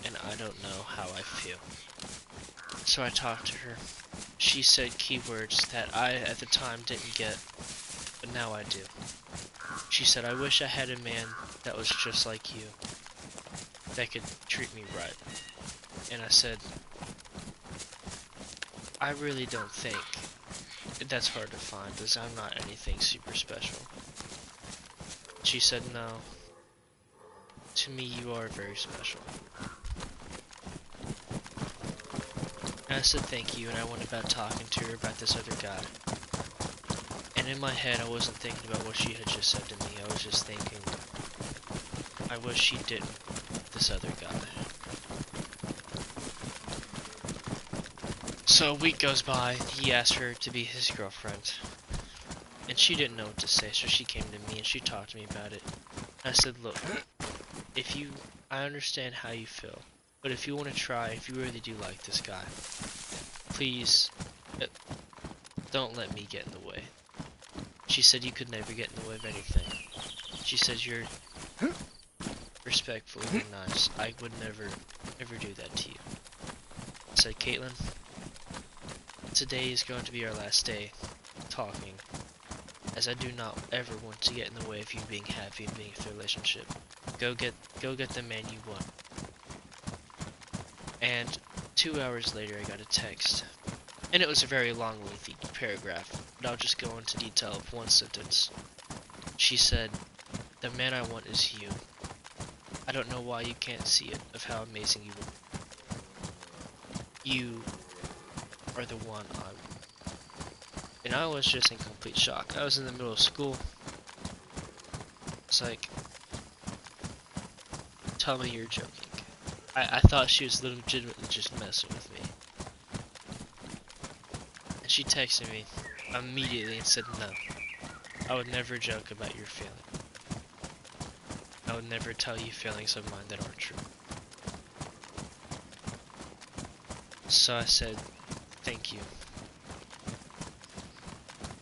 and I don't know how I feel. So I talked to her. She said keywords that I at the time didn't get, but now I do. She said, I wish I had a man that was just like you, that could treat me right. And I said, I really don't think that's hard to find, because I'm not anything super special. She said, no. To me, you are very special. And I said thank you, and I went about talking to her about this other guy. And in my head, I wasn't thinking about what she had just said to me. I was just thinking, I wish she didn't with this other guy. So a week goes by, he asked her to be his girlfriend. And she didn't know what to say, so she came to me and she talked to me about it. I said, look, I understand how you feel, but if you want to try, if you really do like this guy, please Don't let me get in the way. She said you could never get in the way of anything. She says you're respectful, you're nice. I would never do that to you. I said, Caitlin, today is going to be our last day talking, as I do not ever want to get in the way of you being happy and being in a relationship. Go get the man you want. And 2 hours later I got a text. And it was a very long, lengthy paragraph, but I'll just go into detail of one sentence. She said, the man I want is you. I don't know why you can't see it, of how amazing you are. You are the one I'm... And I was just in complete shock. I was in the middle of school. It's like, tell me you're joking. I thought she was legitimately just messing with me. And she texted me immediately and said, no, I would never joke about your feeling. I would never tell you feelings of mine that aren't true. So I said, thank you.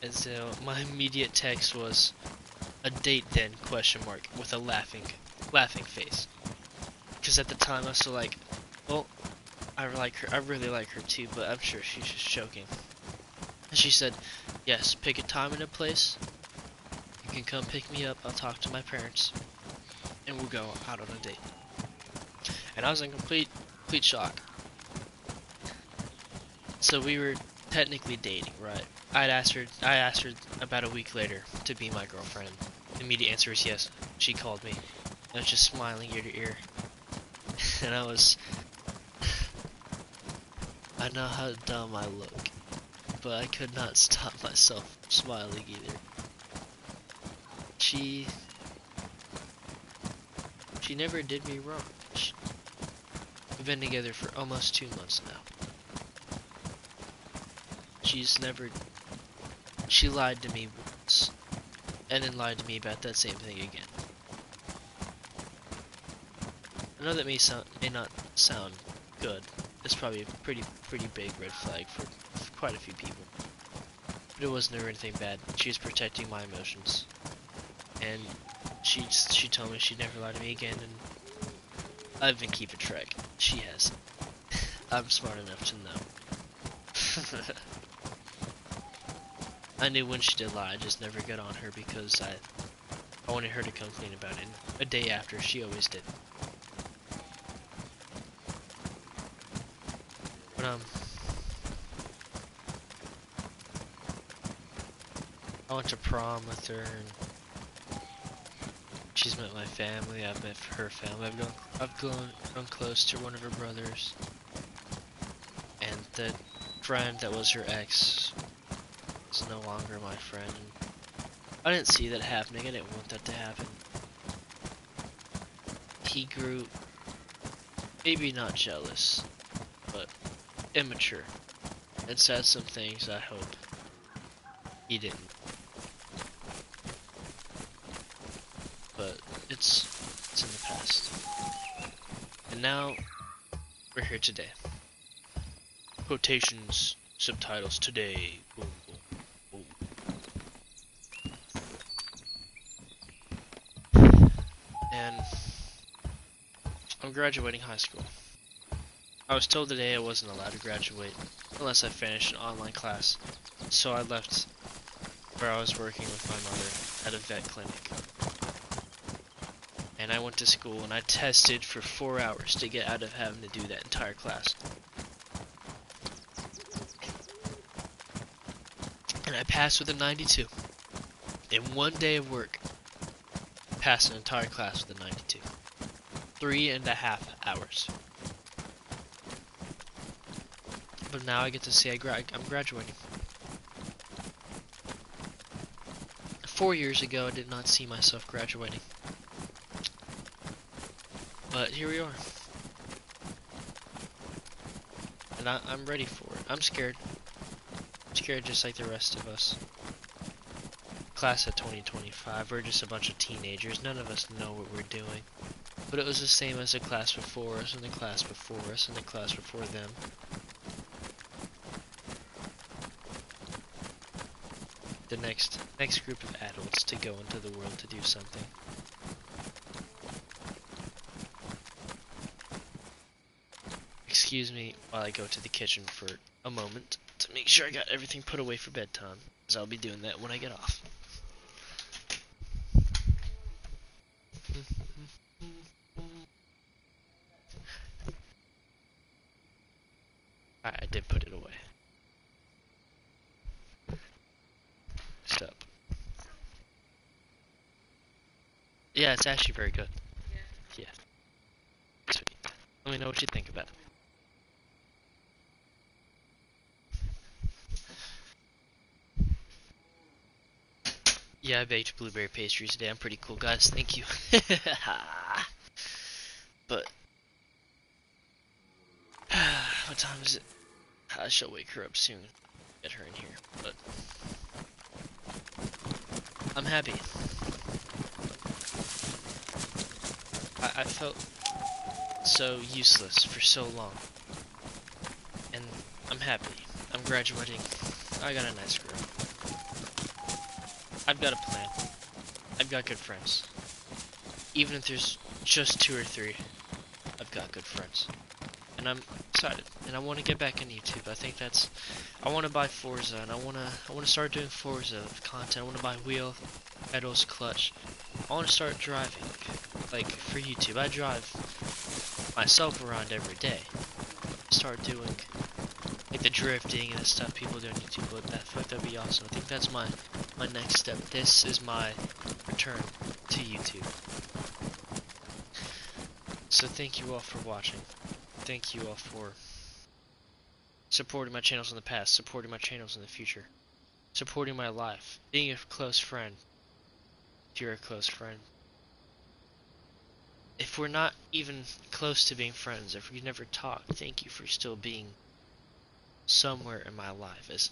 And so my immediate text was, a date then, question mark, with a laughing face. Because at the time I was still like, well, I really like her too, but I'm sure she's just joking. And she said, yes, pick a time and a place. You can come pick me up, I'll talk to my parents, and we'll go out on a date. And I was in complete shock. So we were technically dating, right? I asked her about a week later to be my girlfriend. The immediate answer was yes. She called me. I was just smiling ear to ear. And I know how dumb I look, but I could not stop myself from smiling either. She never did me wrong. We've been together for almost 2 months now. She lied to me once, and then lied to me about that same thing again. I know that may not sound good. It's probably a pretty big red flag for quite a few people. But it was never anything bad. She was protecting my emotions. And she told me she'd never lie to me again, and I've been keeping track. She has. I'm smart enough to know. I knew when she did lie, I just never got on her because I wanted her to come clean about it. And a day after, she always did. But I went to prom with her, and she's met my family. I've met her family. I've grown close to one of her brothers, and the friend that was her ex is no longer my friend. And I didn't see that happening. I didn't want that to happen. He grew, maybe not jealous, but immature, and said some things I hope he didn't. But it's in the past. And now we're here today. Quotations, subtitles today. Boom, boom, boom. And I'm graduating high school. I was told today I wasn't allowed to graduate unless I finished an online class, so I left where I was working with my mother at a vet clinic. And I went to school and I tested for 4 hours to get out of having to do that entire class. And I passed with a 92. In 1 day of work, passed an entire class with a 92. 3.5 hours. But now I get to say I'm graduating. 4 years ago, I did not see myself graduating. But here we are. And I'm ready for it. I'm scared. I'm scared just like the rest of us. Class of 2025, we're just a bunch of teenagers. None of us know what we're doing. But it was the same as the class before us, and the class before us, and the class before them. the next group of adults to go into the world to do something. Excuse me while I go to the kitchen for a moment to make sure I got everything put away for bedtime, as I'll be doing that when I get off. I did put it away. Stop. Yeah, it's actually very good. Yeah. Sweet. Let me know what you think about it. Yeah, I baked blueberry pastries today. I'm pretty cool, guys. Thank you. But what time is it? I shall wake her up soon. Get her in here. But I'm happy. I felt so useless for so long. And I'm happy. I'm graduating. I got a nice girl. I've got a plan. I've got good friends. Even if there's just 2 or 3, I've got good friends. And I'm excited. And I want to get back in YouTube. I think that's... I want to buy Forza, and I want to start doing Forza content. I want to buy wheel, pedals, clutch. I want to start driving, like, for YouTube. I drive myself around every day. Start doing, like, the drifting and the stuff people do on YouTube. But I feel like that'd be awesome. I think that's my next step. This is my return to YouTube. So thank you all for watching. Thank you all for supporting my channels in the past, supporting my channels in the future, supporting my life, being a close friend, if you're a close friend. If we're not even close to being friends, if we never talk, thank you for still being somewhere in my life, as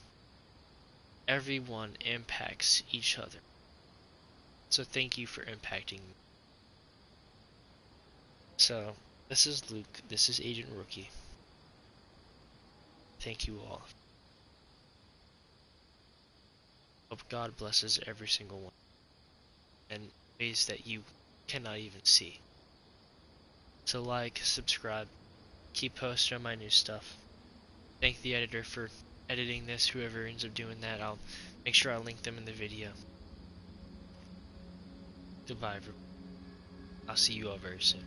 everyone impacts each other. So thank you for impacting me. So, this is Luke, this is Agent Rookie. Thank you all. Hope God blesses every single one in ways that you cannot even see. So like, subscribe, keep posting on my new stuff. Thank the editor for editing this, whoever ends up doing that. I'll make sure I link them in the video. Goodbye, everyone. I'll see you all very soon.